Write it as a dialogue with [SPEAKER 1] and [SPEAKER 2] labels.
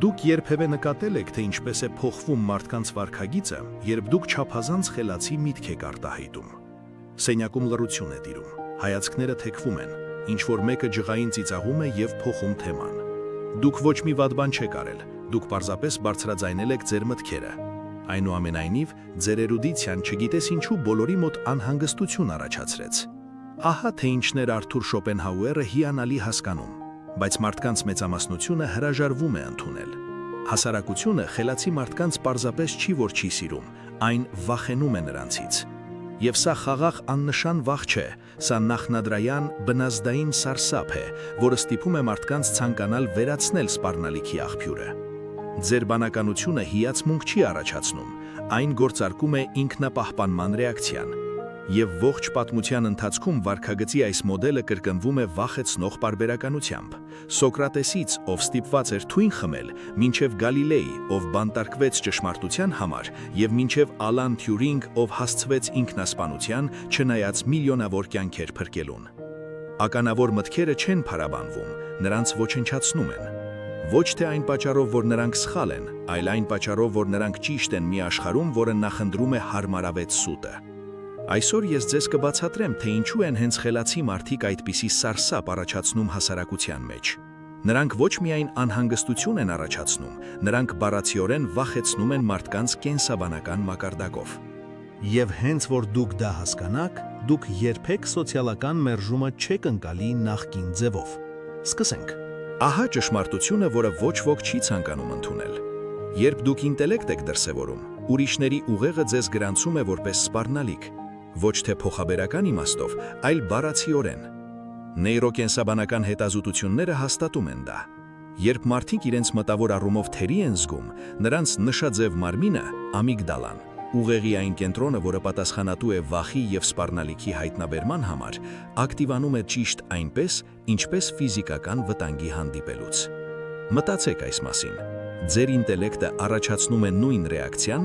[SPEAKER 1] Դուք երբևէ նկատել եք, թե ինչպես է փոխվում մարդկանց վարքագիծը, երբ դուք չափազանց խելացի միտք եք արտահայտում։ Սենյակում լռություն է տիրում, հայացքները թեքվում են, ինչ-որ մեկը ջղային ծիծաղում է և փոխում թեման։ Դուք ոչ մի վատ բան չեք արել, դուք պարզապես բարձրաձայնել եք ձեր մտքերը։ Այնուամենայնիվ, ձեր էրուդիցիան չգիտես ինչու բոլորի մոտ անհանգստություն առաջացրեց։ Ահա թե ինչն էր Արթուր Շոպենհաուերը հիանալի հասկանում, բայց մարդկանց մեծամասնությունը հրաժարվում է ընդունել։ Հասարակությունը խելացի մարդկանց պարզապես չի որ չի սիրում, այն վախենում է նրանցից։ Եվ սա խաղաղ աննշան վախ չէ, սա նախնադրային բնազդային սարսափ է, որը ստիպում է մարդկանց ցանկանալ վերացնել սպառնալիքի աղբյուրը։ Ձեր բանականությունը հիացմունք չի առաջացնում, այն գործարկում է ինքնապահպանման ռեակցիան։ Եվ ողջ պատմության ընթացքում վարքագծի այս մոդելը կրկնվում է վախեցնող պարբերականությամբ։ Սոկրատեսից, ով ստիպված էր թույն խմել, մինչև Գալիլեի, ով բանտարկվեց ճշմարտության համար, և մինչև Ալան Թյուրինգ, ով հասցվեց ինքնասպանության, չնայած միլիոնավոր կյանքեր փրկելուն։ Ականավոր մտքերը չեն փարաբանվում, նրանց ոչնչացնում են։ Ոչ թե այն պատճառով, որ նրանք սխալ են, այլ այն պատճառով, որ նրանք ճիշտ են մի աշխարհում, որը նախընտրում է հարմարավետ սուտը։ Այսօր ես ձեզ կբացատրեմ, թե ինչու են հենց խելացի մարդիկ այդպիսի սարսափ առաջացնում հասարակության մեջ։ Նրանք ոչ միայն անհանգստություն են առաջացնում, նրանք բառացիորեն վախեցնում են մարդկանց կենսաբանական մակարդակով։ Եվ հենց որ դուք դա հասկանաք, դուք երբեք սոցիալական մերժումը չեք ընկալի նախկին ձևով։ Սկսենք։ Ահա ճշմարտությունը, որը ոչ ոք չի ցանկանում ընդունել։ Երբ դուք ինտելեկտ եք դրսևորում, ուրիշների ուղեղը ձեզ գրանցում է որպես սպառնալիք, ոչ թե փոխաբերական իմաստով, այլ բառացիորեն։ Նեյրոկենսաբանական հետազոտությունները հաստատում են դա։ Երբ մարդիկ իրենց մտավոր առումով թերի են զգում, նրանց նշաձև մարմինը, ամիգդալան, ուղեղի այն կենտրոնը, որը պատասխանատու է վախի և սպառնալիքի հայտնաբերման համար, ակտիվանում է ճիշտ այնպես, ինչպես ֆիզիկական վտանգի հանդիպելուց։ Մտածեք այս մասին։ Ձեր ինտելեկտը առաջացնում է նույն ռեակցիան,